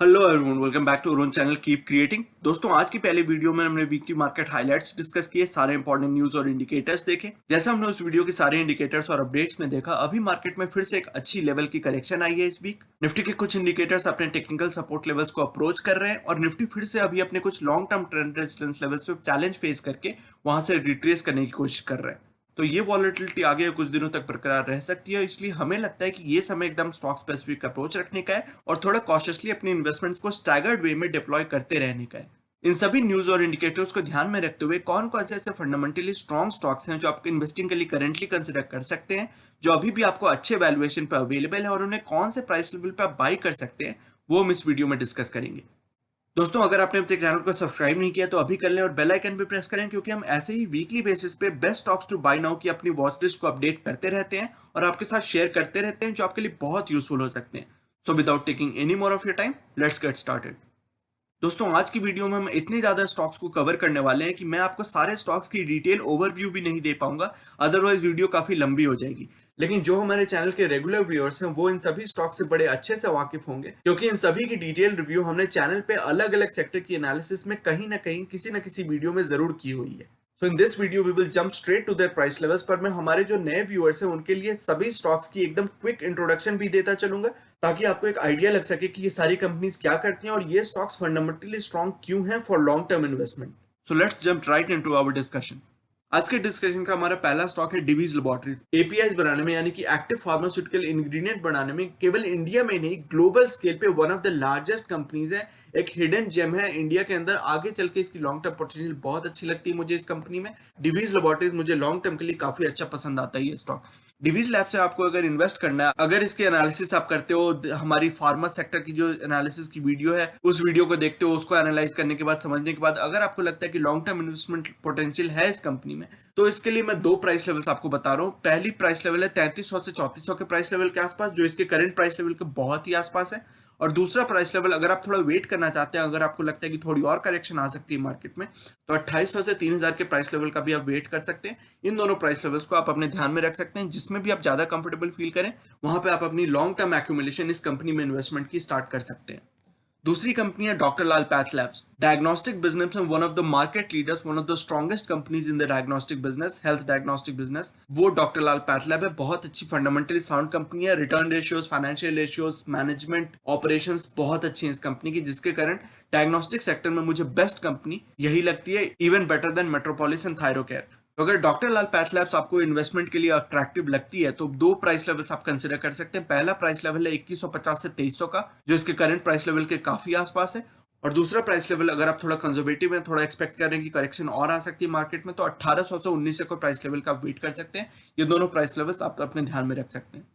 Hello everyone, welcome back to Arun channel keep creating. दोस्तों, आज की पहले वीडियो में हमने वीकली मार्केट हाइलाइट्स डिस्कस किए, सारे इंपॉर्टेंट न्यूज और इंडिकेटर्स देखे। जैसा हमने उस वीडियो के सारे इंडिकेटर्स और अपडेट्स में देखा, अभी मार्केट में फिर से एक अच्छी लेवल की करेक्शन आई है। इस वीक निफ्टी के कुछ इंडिकेटर्स अपने टेक्निकल सपोर्ट लेवल्स को अप्रोच कर रहे हैं और निफ्टी फिर से अभी अपने कुछ long term trend resistance levels पे चैलेंज फेस करके वहां से रिट्रेस करने की कोशिश कर रहे हैं। तो ये वॉलेटिलिटी आगे कुछ दिनों तक बरकरार रह सकती है, इसलिए हमें लगता है कि ये समय एकदम स्टॉक स्पेसिफिक अप्रोच रखने का है और थोड़ा कॉशियसली अपनी इन्वेस्टमेंट्स को स्टैगर्ड वे में डिप्लॉय करते रहने का है। इन सभी न्यूज और इंडिकेटर्स को ध्यान में रखते हुए कौन कौन से ऐसे फंडामेंटली स्ट्रॉन्ग स्टॉक्स हैं जो आप इन्वेस्टिंग के लिए करंटली कंसिडर कर सकते हैं, जो अभी भी आपको अच्छे वैल्यूएशन पर अवेलेबल है, और उन्हें कौन से प्राइस लेवल पर आप बाई कर सकते हैं, वो हम इस वीडियो में डिस्कस करेंगे। दोस्तों, अगर आपने अपने चैनल को सब्सक्राइब नहीं किया तो अभी कर लें और बेल आइकन भी प्रेस करें, क्योंकि हम ऐसे ही वीकली बेसिस पे best stocks to buy now की अपनी वॉच लिस्ट को अपडेट करते रहते हैं और आपके साथ शेयर करते रहते हैं, जो आपके लिए बहुत यूजफुल हो सकते हैं। So without taking any more of your time, let's get started. दोस्तों, आज की वीडियो में हम इतने ज्यादा स्टॉक्स को कवर करने वाले हैं कि मैं आपको सारे स्टॉक्स की डिटेल ओवरव्यू भी नहीं दे पाऊंगा, अदरवाइज वीडियो काफी लंबी हो जाएगी। लेकिन जो हमारे चैनल के रेगुलर व्यूअर्स हैं वो इन सभी स्टॉक से बड़े अच्छे से वाकिफ होंगे, क्योंकि इन सभी की डिटेल रिव्यू हमने चैनल पे अलग अलग सेक्टर की एनालिसिस में कहीं ना कहीं किसी न किसी वीडियो में जरूर की हुई है। So in this video we will jump straight to their price levels, पर मैं हमारे जो नए व्यूअर्स हैं उनके लिए सभी स्टॉक्स की एकदम क्विक इंट्रोडक्शन भी देता चलूंगा, ताकि आपको एक आइडिया लग सके कि ये सारी कंपनीज क्या करती हैं और ये स्टॉक्स फंडामेंटली स्ट्रॉन्ग क्यों हैं for long term investment. So let's jump right into our discussion. आज के डिस्कशन का हमारा पहला स्टॉक है डिवीज लेबोरेटरीज। एपीआई बनाने में, यानी कि एक्टिव फार्मास्यूटिकल इंग्रेडिएंट बनाने में, केवल इंडिया में नहीं ग्लोबल स्केल पे one of the largest companies है। एक हिडन जेम है इंडिया के अंदर। आगे चल के इसकी लॉन्ग टर्म पोटेंशियल बहुत अच्छी लगती है मुझे इस कंपनी में। डिवीज लेबोरेटरीज मुझे लॉन्ग टर्म के लिए काफी अच्छा पसंद आता है ये स्टॉक। डिवीज लैब से आपको अगर इन्वेस्ट करना है, अगर इसके एनालिसिस आप करते हो, हमारी फार्मा सेक्टर की जो एनालिसिस की वीडियो है उस वीडियो को देखते हो, उसको एनालाइज करने के बाद, समझने के बाद, अगर आपको लगता है कि लॉन्ग टर्म इन्वेस्टमेंट पोटेंशियल है इस कंपनी में, तो इसके लिए मैं दो प्राइस लेवल्स आपको बता रहा हूँ। पहली प्राइस लेवल है 3300 से 3400 के प्राइस लेवल के आसपास, जो इसके करंट प्राइस लेवल के बहुत ही आसपास है। और दूसरा प्राइस लेवल, अगर आप थोड़ा वेट करना चाहते हैं, अगर आपको लगता है कि थोड़ी और करेक्शन आ सकती है मार्केट में, तो 2800 से 3000 के प्राइस लेवल का भी आप वेट कर सकते हैं। इन दोनों प्राइस लेवल्स को आप अपने ध्यान में रख सकते हैं। जिसमें भी आप ज्यादा कंफर्टेबल फील करें, वहां पे आप अपनी लॉन्ग टर्म एक्यूमुलेशन इस कंपनी में इन्वेस्टमेंट की स्टार्ट कर सकते हैं। दूसरी कंपनी है डॉक्टर लाल पैथ लैब्स। डायग्नोस्टिक बिजनेस में one of the market leaders, one of the strongest companies in the diagnostic business, health diagnostic business, वो डॉक्टर लाल पैथ लैब है। बहुत अच्छी फंडामेंटली साउंड कंपनी है। Return ratios, financial ratios, management, operations बहुत अच्छी है इस कंपनी की, जिसके कारण डायग्नोस्टिक सेक्टर में मुझे बेस्ट कंपनी यही लगती है, even better than metropolis and Thyrocare. तो अगर डॉक्टर लाल पैथ लैब्स आपको इन्वेस्टमेंट के लिए अट्रैक्टिव लगती है, तो दो प्राइस लेवल्स आप कंसिडर कर सकते हैं। पहला प्राइस लेवल है 2150 से 2300 का, जो इसके करंट प्राइस लेवल के काफी आसपास है। और दूसरा प्राइस लेवल, अगर आप थोड़ा कंजर्वेटिव हैं, थोड़ा एक्सपेक्ट कर रहे हैं कि करेक्शन और आ सकती है मार्केट में, तो 1800 से 1900 को प्राइस लेवल का आप वेट कर सकते हैं। ये दोनों प्राइस लेवल्स आप अपने ध्यान में रख सकते हैं।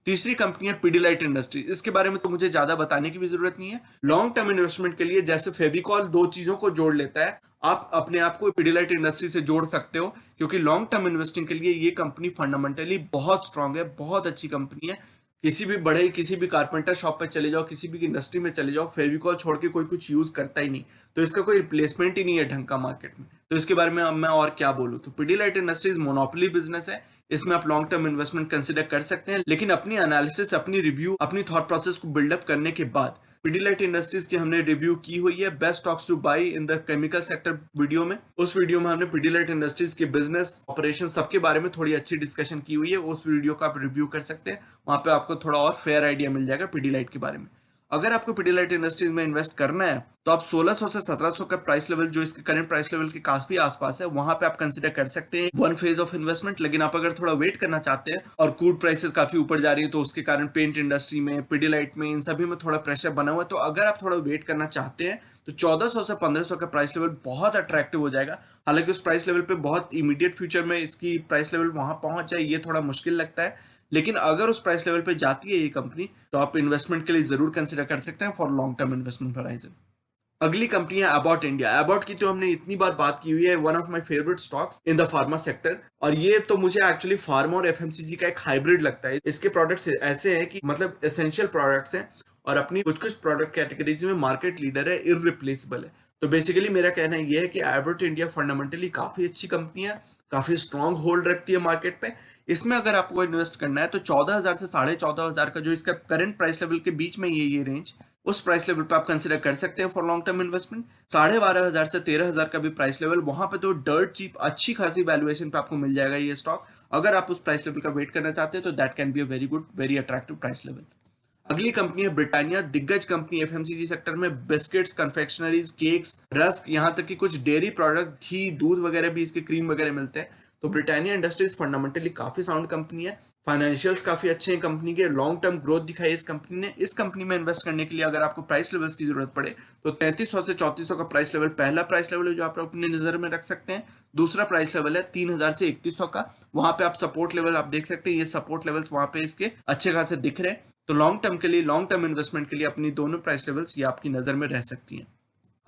तीसरी कंपनी है पिडिलाइट इंडस्ट्रीज। इसके बारे में तो मुझे ज्यादा बताने की भी जरूरत नहीं है। लॉन्ग टर्म इन्वेस्टमेंट के लिए जैसे फेविकॉल दो चीजों को जोड़ लेता है, आप अपने आप को पिडिलाइट इंडस्ट्री से जोड़ सकते हो, क्योंकि लॉन्ग टर्म इन्वेस्टिंग के लिए ये कंपनी फंडामेंटली बहुत स्ट्रांग है, बहुत अच्छी कंपनी है। किसी भी कारपेंटर शॉप पे चले जाओ, किसी भी इंडस्ट्री में चले जाओ, फेविकॉल छोड़ के कोई कुछ यूज करता ही नहीं, तो इसका कोई रिप्लेसमेंट ही नहीं है ढंग का मार्केट में। तो इसके बारे में अब मैं और क्या बोलूं। तो पिडिलाइट इंडस्ट्रीज मोनोपोली बिजनेस है, इसमें आप लॉन्ग टर्म इन्वेस्टमेंट कंसिडर कर सकते हैं, लेकिन अपनी एनालिसिस, अपनी रिव्यू, अपनी थॉट प्रोसेस को बिल्डअप करने के बाद। पिडिलाइट इंडस्ट्रीज की हमने रिव्यू की हुई है best stocks to buy in the chemical sector video में। उस वीडियो में हमने पिडिलाइट इंडस्ट्रीज के बिजनेस, ऑपरेशन, सबके बारे में थोड़ी अच्छी डिस्कशन की हुई है। उस वीडियो का आप रिव्यू कर सकते हैं, वहां पे आपको थोड़ा और फेयर आइडिया मिल जाएगा पिडिलाइट के बारे में। अगर आपको पिडिलाइट इंडस्ट्रीज में इन्वेस्ट करना है, तो आप 1600 से 1700 का प्राइस लेवल, जो इसके करंट प्राइस लेवल के काफी आसपास है, वहां पे आप कंसिडर कर सकते हैं वन फेज ऑफ इन्वेस्टमेंट। लेकिन आप अगर थोड़ा वेट करना चाहते हैं और क्रूड प्राइसेस काफी ऊपर जा रही है, तो उसके कारण पेंट इंडस्ट्री में, पिडिलाइट में, इन सभी में थोड़ा प्रेशर बना हुआ है, तो अगर आप थोड़ा वेट करना चाहते हैं, तो 1400 से 1500 का प्राइस लेवल बहुत अट्रैक्टिव हो जाएगा। हालांकि उस प्राइस लेवल पे बहुत इमीडिएट फ्यूचर में इसकी प्राइस लेवल वहां पहुंच जाए, ये थोड़ा मुश्किल लगता है। लेकिन अगर उस प्राइस लेवल पे जाती है ये कंपनी, तो आप इन्वेस्टमेंट के लिए जरूर कंसिडर कर सकते हैं for long term investment horizon. अगली कंपनी है अबाउट इंडिया। अबाउट की तो हमने इतनी बार बात की हुई है, one of my favourite stocks in the pharma sector. और ये तो मुझे एक्चुअली फार्मा और एफएमसीजी का एक हाइब्रिड लगता है। इसके प्रोडक्ट्स ऐसे हैं कि मतलब एसेंशियल प्रोडक्ट्स हैं, और अपनी कुछ कुछ प्रोडक्ट कैटेगरीज में मार्केट लीडर है, इररिप्लेसेबल है। तो बेसिकली मेरा कहना ये है कि अबाउट इंडिया फंडामेंटली काफी अच्छी कंपनी है, काफी स्ट्रॉन्ग होल्ड रखती है मार्केट पे। इसमें अगर आपको इन्वेस्ट करना है, तो 14,000 से 14,500 का, जो इसका करंट प्राइस लेवल के बीच में ये रेंज, उस प्राइस लेवल पे आप कंसिडर कर सकते हैं फॉर लॉन्ग टर्म इन्वेस्टमेंट। 12,500 से 13,000 का भी प्राइस लेवल, वहां पे तो डर्ट चीप अच्छी खासी वैल्यूएशन पे आपको मिल जाएगा ये स्टॉक। अगर आप उस प्राइस लेवल का वेट करना चाहते हैं तो that can be a very good, very attractive price level. अगली कंपनी है ब्रिटानिया, दिग्गज कंपनी एफएमसीजी सेक्टर में बिस्किट्स, कन्फेक्शनरीज, केक्स, रस्क, यहाँ तक कि कुछ डेयरी प्रोडक्ट, घी, दूध वगैरह भी, इसके क्रीम वगैरह मिलते हैं। तो ब्रिटानिया इंडस्ट्रीज फंडामेंटली काफी साउंड कंपनी है, फाइनेंशियल्स काफी अच्छे हैं कंपनी के, लॉन्ग टर्म ग्रोथ दिखाई इस कंपनी ने। इस कंपनी में इन्वेस्ट करने के लिए अगर आपको प्राइस लेवल्स की जरूरत पड़े तो 3300 से 3400 का प्राइस लेवल पहला प्राइस लेवल है जो आप अपनी नजर में रख सकते हैं। दूसरा प्राइस लेवल है 3000 से 3100 का, वहां पे आप सपोर्ट लेवल आप देख सकते हैं, ये सपोर्ट लेवल्स वहां पे इसके अच्छे खासे दिख रहे हैं। तो लॉन्ग टर्म के लिए, लॉन्ग टर्म इन्वेस्टमेंट के लिए अपनी दोनों प्राइस लेवल्स ये आपकी नजर में रह सकती हैं।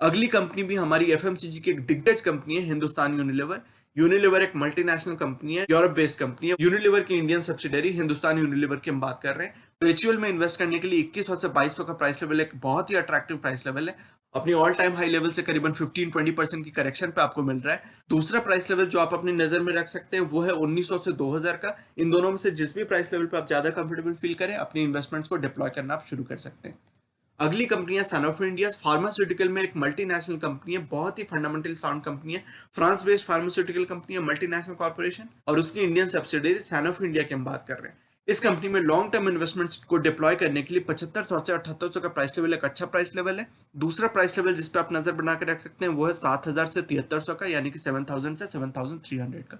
अगली कंपनी भी हमारी एफएमसीजी की एक दिग्गज कंपनी है, हिंदुस्तान यूनिलीवर। यूनिलीवर एक मल्टीनेशनल कंपनी है, यूरोप बेस्ड कंपनी है। यूनिलीवर की इंडियन सब्सिडरी हिंदुस्तान यूनिलीवर की हम बात कर रहे हैं। तो एचयूएल में इन्वेस्ट करने के लिए 2100 से 2200 का प्राइस लेवल एक बहुत ही अट्रैक्टिव प्राइस लेवल है। अपनी ऑल टाइम हाई लेवल से करीबन 15-20% की करेक्शन पे आपको मिल रहा है। दूसरा प्राइस लेवल जो आप अपनी नजर में रख सकते हैं वो है 1900 से 2000 का। इन दोनों में से जिस भी प्राइस लेवल पे आप ज्यादा कंफर्टेबल फील करें, अपनी इन्वेस्टमेंट्स को डिप्लॉय करना आप शुरू कर सकते हैं। अगली कंपनी है सैनोफी इंडिया, फार्मास्यूटिकल में एक मल्टीनेशनल कंपनी है, बहुत ही फंडामेंटल साउंड कंपनी है। फ्रांस बेस्ड फार्मास्यूटिकल कंपनी है, मल्टीनेशनल कॉर्पोरेशन, और उसकी इंडियन सब्सिडरी सैनोफी इंडिया की हम बात कर रहे हैं। इस कंपनी में लॉन्ग टर्म इन्वेस्टमेंट्स को डिप्लॉय करने के लिए 7500 से 7800 का प्राइस लेवल एक अच्छा प्राइस लेवल है। दूसरा प्राइस लेवल जिस पे आप नजर बना के रख सकते हैं वो है 7000 से 7300 का, यानी कि 7000 से 7300 का।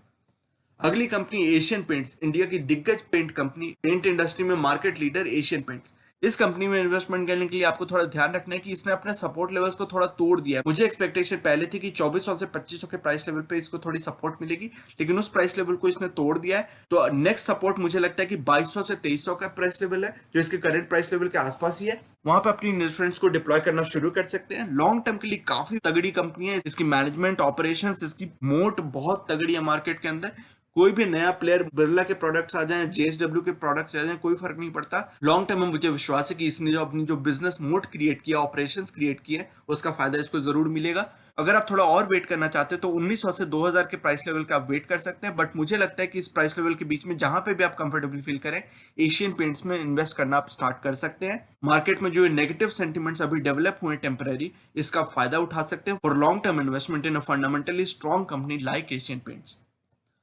अगली कंपनी एशियन पेंट्स, इंडिया की दिग्गज पेंट कंपनी, पेंट इंडस्ट्री में मार्केट लीडर एशियन पेंट्स। इस कंपनी में इन्वेस्टमेंट करने के लिए आपको थोड़ा ध्यान रखना है कि इसने अपने सपोर्ट लेवल्स को थोड़ा तोड़ दिया है। मुझे एक्सपेक्टेशन पहले थी कि 2400 से 2500 के प्राइस लेवल पे इसको थोड़ी सपोर्ट मिलेगी, लेकिन उस प्राइस लेवल को इसने तोड़ दिया है। तो नेक्स्ट सपोर्ट मुझे लगता है कि 2200 से 2300 का प्राइस लेवल है, जो इसके करंट प्राइस लेवल के आसपास ही है। वहां पे अपनी इन्वेस्टमेंट्स को डिप्लॉय करना शुरू कर सकते हैं। लॉन्ग टर्म के लिए काफी तगड़ी कंपनी है, इसकी मैनेजमेंट, ऑपरेशंस, इसकी मोट बहुत तगड़ी है मार्केट के अंदर। कोई भी नया प्लेयर, बिरला के प्रोडक्ट्स आ जाएं, जेएसडब्ल्यू के प्रोडक्ट्स आ जाएं, कोई फर्क नहीं पड़ता। लॉन्ग टर्म में मुझे विश्वास है कि इसने जो अपनी जो बिजनेस मोड क्रिएट किया, ऑपरेशंस क्रिएट किए, उसका फायदा इसको जरूर मिलेगा। अगर आप थोड़ा और वेट करना चाहते हैं तो 1900 से 2000 के प्राइस लेवल का आप वेट कर सकते हैं, बट मुझे लगता है कि इस प्राइस लेवल के बीच में जहां पे भी आप कंफर्टेबल फील करें, एशियन पेंट्स में इन्वेस्ट करना आप स्टार्ट कर सकते हैं। मार्केट में जो नेगेटिव सेंटिमेंट्स अभी डेवलप हुए टेम्पररी, इसका आप फायदा उठा सकते हैं for long term investment in a fundamentally strong company like Asian paints.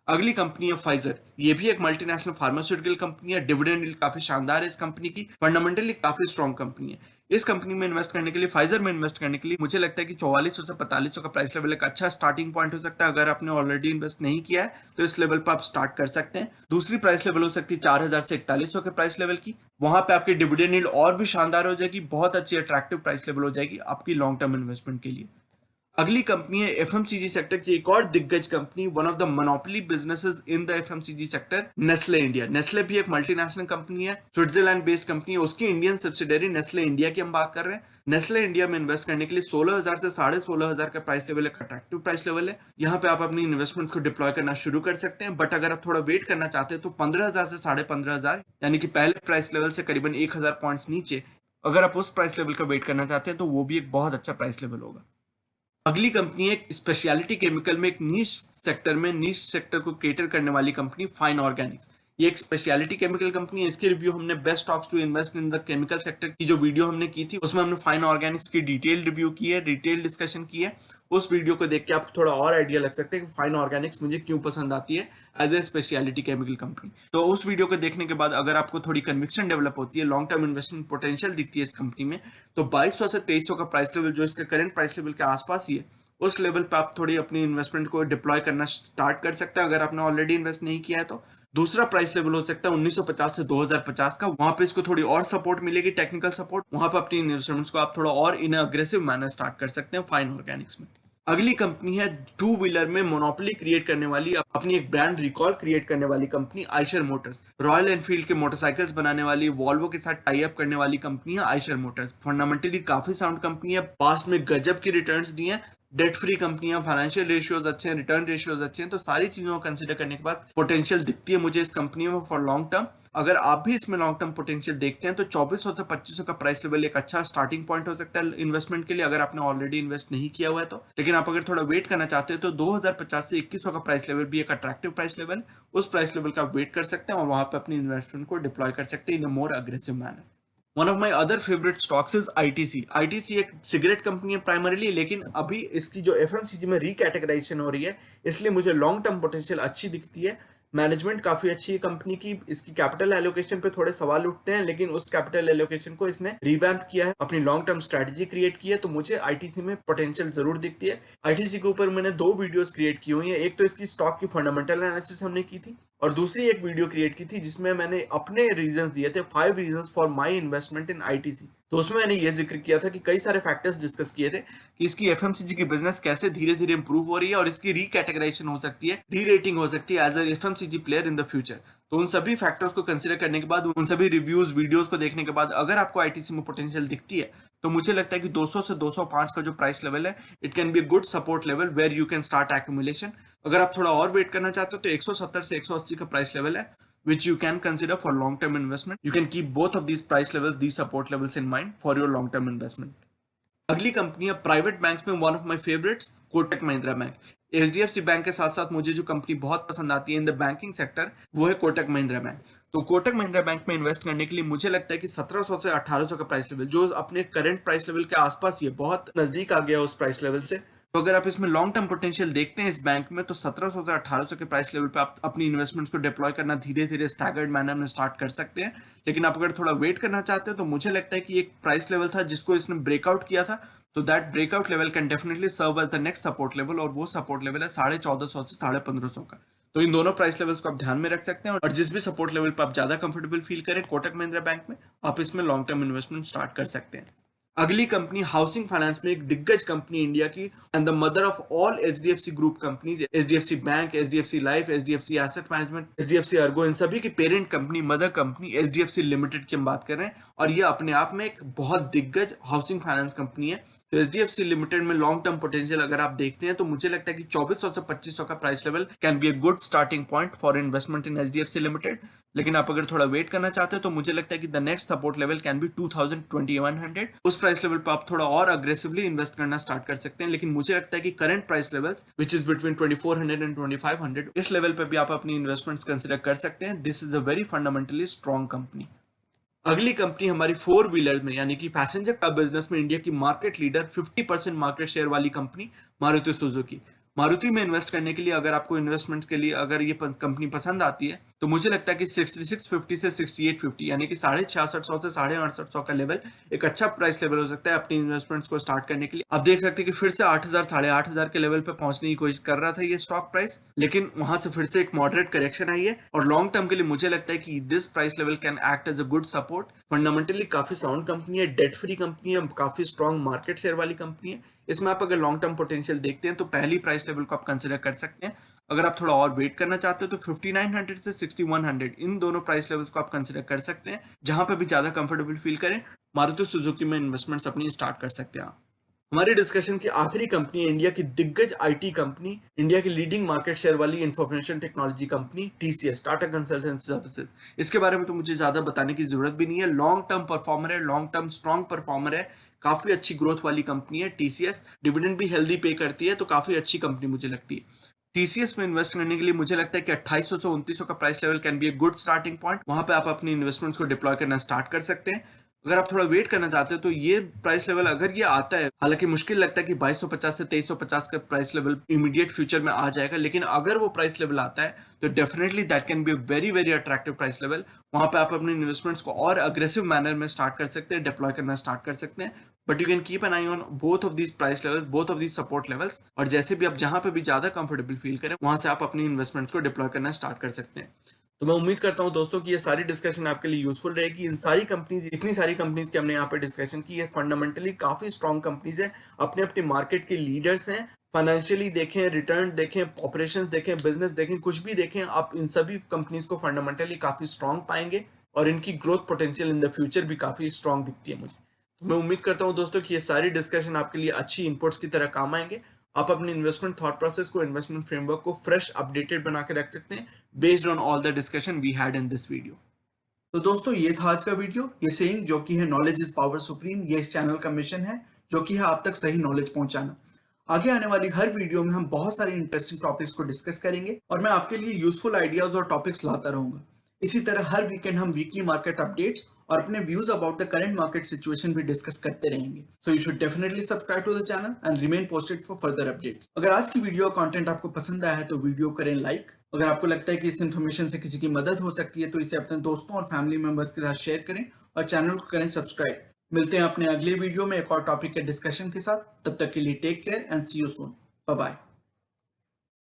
अगली कंपनी है फाइजर, ये भी एक मल्टीनेशनल फार्मास्यूटिकल कंपनी है। डिविडेंड यील्ड काफी शानदार है इस कंपनी की, फंडामेंटली काफी स्ट्रॉन्ग कंपनी है। इस कंपनी में इन्वेस्ट करने के लिए, फाइजर में इन्वेस्ट करने के लिए मुझे लगता है कि 4400 से 4500 का प्राइस लेवल एक अच्छा स्टार्टिंग पॉइंट हो सकता है। अगर आपने ऑलरेडी इन्वेस्ट नहीं किया है तो इस लेवल पर आप स्टार्ट कर सकते हैं। दूसरी प्राइस लेवल हो सकती है 4000 से 4100 के प्राइस लेवल की, वहां पे आपकी डिविडेंड यील्ड और भी शानदार हो जाएगी, बहुत अच्छी अट्रैक्टिव प्राइस लेवल हो जाएगी आपकी लॉन्ग टर्म इन्वेस्टमेंट के लिए। अगली कंपनी है एफएमसीजी सेक्टर की एक और दिग्गज company, one of the monopoly businesses in the FMCG sector, Nestle India. Nestle भी एक मल्टीनेशनल कंपनी है, स्विट्जरलैंड बेस्ड कंपनी है। उसकी इंडियन सब्सिडरी नेस्ले इंडिया की हम बात कर रहे हैं। नेस्ले इंडिया में इन्वेस्ट करने के लिए 16000 से 16500 का प्राइस लेवल एक अट्रैक्टिव प्राइस लेवल है। यहाँ पे आप अपनी इन्वेस्टमेंट को डिप्लॉय करना शुरू कर सकते हैं, बट अगर आप थोड़ा वेट करना चाहते हैं तो 15000 से 15500, यानी कि पहले प्राइस लेवल से करीबन 1000 पॉइंट्स नीचे, अगर आप उस प्राइस लेवल का वेट करना चाहते हैं तो वो भी एक बहुत अच्छा प्राइस लेवल होगा। अगली कंपनी है स्पेशलिटी केमिकल में, एक नीश सेक्टर में, नीश सेक्टर को केटर करने वाली कंपनी, फाइन ऑर्गेनिक्स। ये एक स्पेशलिटी केमिकल कंपनी है। इसकी रिव्यू हमने best stocks to invest in the chemical sector की जो वीडियो हमने की थी, उसमें हमने फाइन ऑर्गेनिक्स की डिटेल रिव्यू की है, डिटेल डिस्कशन की है। उस वीडियो को देख के आपको थोड़ा और आइडिया लग सकता है कि फाइन ऑर्गेनिक्स मुझे क्यों पसंद आती है as a specialty chemical company. तो उस वीडियो को देखने के बाद अगर आपको थोड़ी कन्विक्शन डेवलप होती है, लॉन्ग टर्म इन्वेस्टमेंट पोटेंशियल दिखती है इस कंपनी में, तो 2200 से 2300 का प्राइस लेवल जो इसके करंट प्राइस लेवल के आसपास ही है, उस लेवल पे आप थोड़ी अपनी इन्वेस्टमेंट को डिप्लॉय करना स्टार्ट कर सकते हैं अगर आपने ऑलरेडी इन्वेस्ट नहीं किया है तो। दूसरा प्राइस लेवल हो सकता है 1950 से 2050 का, वहां पे इसको थोड़ी और सपोर्ट मिलेगी, टेक्निकल सपोर्ट। वहां पे अपनी इन्वेस्टमेंट्स को आप थोड़ा और इन अग्रेसिव मैनर स्टार्ट कर सकते हैं फाइन ऑर्गेनिक्स में। अगली कंपनी है टू व्हीलर में मोनोपोली क्रिएट करने वाली, अपनी एक ब्रांड रिकॉल क्रिएट करने वाली company, Eicher Motors. Royal Enfield के मोटरसाइकिल्स बनाने वाली, वॉल्वो के साथ टाई अप करने वाली कंपनी है आयशर मोटर्स। फंडामेंटली काफी साउंड कंपनी है, पास्ट में गजब की रिटर्न्स दी हैं, डेट फ्री कंपनियां, फाइनेंशियल रेशियोज अच्छे हैं, रिटर्न रेशियोज अच्छे हैं। तो सारी चीजों को कंसिडर करने के बाद पोटेंशियल दिखती है मुझे इस कंपनी में फॉर लॉन्ग टर्म। अगर आप भी इसमें लॉन्ग टर्म पोटेंशियल देखते हैं तो 2400 से 2500 का प्राइस लेवल एक अच्छा स्टार्टिंग पॉइंट हो सकता है इन्वेस्टमेंट के लिए, अगर आपने ऑलरेडी इन्वेस्ट नहीं किया हुआ है तो। लेकिन आप अगर थोड़ा वेट करना चाहते हैं तो 2050 से 2100 का प्राइस लेवल भी एक अट्रैक्टिव प्राइस लेवल, उस प्राइस लेवल का आप वेट कर सकते हैं और वहां पर अपनी इन्वेस्टमेंट को डिप्लॉय कर सकते हैं in a more aggressive manner. One of my other favourite stocks is ITC. ITC एक सिगरेट कंपनी है प्राइमरीली, लेकिन अभी इसकी जो एफएमसीजी में रिकैटेगराइजेशन हो रही है, इसलिए मुझे लॉन्ग टर्म पोटेंशियल अच्छी दिखती है। मैनेजमेंट काफी अच्छी है कंपनी की। इसकी कैपिटल एलोकेशन पे थोड़े सवाल उठते हैं, लेकिन उस कैपिटल एलोकेशन को इसने रिवैम्प किया है, अपनी लॉन्ग टर्म स्ट्रेटजी क्रिएट की है, तो मुझे आईटीसी में पोटेंशियल जरूर दिखती है। आईटीसी के ऊपर मैंने 2 वीडियोस क्रिएट की हुई है। एक तो इसकी स्टॉक की फंडामेंटल एनालिसिस हमने की थी, और दूसरी एक वीडियो क्रिएट की थी जिसमें मैंने अपने रीजंस दिए थे, 5 reasons for my investment in ITC. तो उसमें मैंने ये जिक्र किया था कि कई सारे फैक्टर्स डिस्कस किए थे कि इसकी एफएमसीजी की बिजनेस कैसे धीरे धीरे इंप्रूव हो रही है और इसकी रिकैटेगराइजेशन हो सकती है, री रेटिंग हो सकती है as a FMCG player in the future. तो उन सभी फैक्टर्स को कंसीडर करने के बाद, उन सभी रिव्यूज वीडियोस को देखने के बाद, अगर आपको आईटीसी में पोटेंशियल दिखती है, तो मुझे लगता है कि 200 से 205 का जो प्राइस लेवल है, it can be a good support level where you can start accumulation. अगर आप थोड़ा और वेट करना चाहते हो तो 170 से 180 का प्राइस लेवल है, which you can consider for long term investment. You can keep both of these price levels, these support levels in mind for your long term investment. अगली कंपनी है प्राइवेट बैंक्स में one of my favourites, Kotak Mahindra bank. HDFC bank के साथ साथ मुझे जो company बहुत पसंद आती है इन द बैंकिंग सेक्टर, वो है कोटक महिंद्रा बैंक। तो कोटक महिंद्रा बैंक में इन्वेस्ट करने के लिए मुझे लगता है कि 1700 से 1800 का प्राइस लेवल, जो अपने करंट प्राइस लेवल के आसपास ही है, बहुत नजदीक आ गया उस प्राइस लेवल से। तो अगर आप इसमें लॉन्ग टर्म पोटेंशियल देखते हैं इस बैंक में, तो 1700 से 1800 के प्राइस लेवल पे आप अपनी इन्वेस्टमेंट्स को डिप्लॉय करना धीरे धीरे स्टैगर्ड मैनर में स्टार्ट कर सकते हैं। लेकिन आप अगर थोड़ा वेट करना चाहते हैं, तो मुझे लगता है कि एक प्राइस लेवल था जिसको इसने ब्रेकआउट किया था, तो that breakout level can definitely serve as the next support level, और वो सपोर्ट लेवल है 1450 से 1550 का। तो इन दोनों प्राइस लेवल्स को आप ध्यान में रख सकते हैं, और जिस भी सपोर्ट लेवल पर आप ज्यादा कंफर्टेबल फील करें कोटक महिंद्रा बैंक में, आप इसमें लॉन्ग टर्म इन्वेस्टमेंट स्टार्ट कर सकते हैं। अगली कंपनी हाउसिंग फाइनेंस में एक दिग्गज कंपनी इंडिया की, and the mother of all HDFC group companies, HDFC bank, HDFC life, HDFC asset management, HDFC Ergo, इन सभी की parent company, mother company HDFC limited की हम बात कर रहे हैं, और ये अपने आप में एक बहुत दिग्गज हाउसिंग फाइनेंस कंपनी है। तो एचडीएफसी लिमिटेड में लॉन्ग टर्म पोटेंशियल अगर आप देखते हैं, तो मुझे लगता है कि 2400 से 2500 का price level can be a good starting point for investment in HDFC limited. लेकिन आप अगर थोड़ा वेट करना चाहते हो, तो मुझे लगता है कि the next support level can be 2000-2100। उस प्राइस लेवल पर आप थोड़ा और अग्रेसिवली इन्वेस्ट करना स्टार्ट कर सकते हैं। लेकिन मुझे लगता है कि current price levels which is between 2400 and 2500, इस लेवल पर भी आप अपनी इन्वेस्टमेंट्स कंसिडर कर सकते हैं। This is a very fundamentally strong company. अगली कंपनी हमारी 4 व्हीलर में यानी कि पैसेंजर कार बिजनेस में इंडिया की मार्केट लीडर, 50% मार्केट शेयर वाली कंपनी मारुति सुजुकी। मारुति में इन्वेस्ट करने के लिए, अगर आपको इन्वेस्टमेंट्स के लिए अगर ये कंपनी पसंद आती है, तो मुझे लगता है कि 6650 से 6850 यानी कि 6650 से 6850 का लेवल एक अच्छा प्राइस लेवल हो सकता है अपनी इन्वेस्टमेंट्स को स्टार्ट करने के लिए। आप देख सकते हैं कि फिर से 8000 8500 के लेवल पे पहुंचने की कोशिश कर रहा था ये स्टॉक प्राइस, लेकिन वहां से फिर से एक मॉडरेट करेक्शन आई है, और लॉन्ग टर्म के लिए मुझे लगता है कि this price level can act as a good support. Fundamentally काफी साउंड कंपनी है, डेट फ्री कंपनी है, काफी स्ट्रॉन्ग मार्केट शेयर वाली कंपनी है। इसमें आप अगर लॉन्ग टर्म पोटेंशियल देखते हैं, तो पहली प्राइस लेवल को आप कंसिडर कर सकते हैं। अगर आप थोड़ा और वेट करना चाहते हो, तो 5900 से 6100, इन दोनों प्राइस लेवल्स को आप कंसिडर कर सकते हैं। जहां पे भी ज्यादा कंफर्टेबल फील करें, मारुति सुजुकी में इन्वेस्टमेंट्स अपनी स्टार्ट कर सकते हैं आप। हमारी डिस्कशन की आखिरी कंपनी है इंडिया की दिग्गज आईटी कंपनी, इंडिया की लीडिंग मार्केट शेयर वाली information technology company TCS, Tata consultancy services. इसके बारे में तो मुझे ज्यादा बताने की जरूरत भी नहीं है। लॉन्ग टर्म परफॉर्मर है, लॉन्ग टर्म स्ट्रॉन्ग परफॉर्मर है, काफी अच्छी ग्रोथ वाली कंपनी है टीसीएस। डिविडेंड भी हेल्दी पे करती है, तो काफी अच्छी कंपनी मुझे लगती है। टीसीएस में इन्वेस्ट करने के लिए मुझे लगता है कि 2800 से 2900 का price level can be a good starting point. वहां पे आप अपनी इन्वेस्टमेंट्स को डिप्लॉय करना स्टार्ट कर सकते हैं। अगर आप थोड़ा वेट करना चाहते हो, तो ये प्राइस लेवल अगर ये आता है, हालांकि मुश्किल लगता है कि 2250 से 2350 का प्राइस लेवल इमीडिएट फ्यूचर में आ जाएगा, लेकिन अगर वो प्राइस लेवल आता है, तो definitely that can be a very very attractive price level. वहां पे आप अपने इन्वेस्टमेंट्स को और अग्रेसिव मैनर में स्टार्ट कर सकते हैं, डिप्लॉय करना स्टार्ट कर सकते हैं। But you can keep an I on both of these price levels, both of these support levels, और जैसे भी आप जहां पे भी ज्यादा कंफर्टेबल फील करें, वहां से आप अपनी इन्वेस्टमेंट्स को डिप्लॉय करना स्टार्ट कर सकते हैं। तो मैं उम्मीद करता हूं दोस्तों कि ये सारी डिस्कशन आपके लिए यूजफुल रहेगी। इन सारी कंपनीज, इतनी सारी कंपनीज की हमने यहाँ पे डिस्कशन की है, फंडामेंटली काफी स्ट्रॉन्ग कंपनीज है, अपने अपने मार्केट के लीडर्स हैं। फाइनेंशियली देखें, रिटर्न देखें, ऑपरेशंस देखें, बिजनेस देखें, कुछ भी देखें, आप इन सभी कंपनीज को फंडामेंटली काफी स्ट्रॉन्ग पाएंगे, और इनकी growth potential in the future भी काफी स्ट्रॉन्ग दिखती है मुझे। तो मैं उम्मीद करता हूं दोस्तों कि ये सारी डिस्कशन आपके लिए अच्छी इनपुट्स की तरह काम आएंगे। आप अपने इन्वेस्टमेंट थॉट प्रोसेस को, इन्वेस्टमेंट फ्रेमवर्क को फ्रेश अपडेटेड बना के रख सकते हैं based on all the discussion we had in this video. तो दोस्तों ये था आज का वीडियो। ये सेइंग जो कि है नॉलेज इज पावर सुप्रीम, ये इस चैनल का मिशन है, जो कि है आप तक सही नॉलेज पहुंचाना। आगे आने वाली हर वीडियो में हम बहुत सारे इंटरेस्टिंग टॉपिक्स को डिस्कस करेंगे, और मैं आपके लिए यूजफुल आइडियाज और टॉपिक्स लाता रहूंगा। इसी तरह हर वीकेंड हम वीकली मार्केट अपडेट्स और अपने views about the current market situation भी डिस्कस करते रहेंगे। So you should definitely subscribe to the channel and remain posted for further updates. अगर आज की वीडियो कंटेंट आपको पसंद आया है तो वीडियो करें लाइक। अगर आपको लगता है कि इस इन्फॉर्मेशन से किसी की मदद हो सकती है तो इसे अपने दोस्तों और फैमिली मेंबर्स के साथ शेयर करें और चैनल को करें सब्सक्राइब। मिलते हैं अपने अगले वीडियो में एक और टॉपिक के डिस्कशन के साथ। तब तक के लिए take care and see you soon. Bye bye.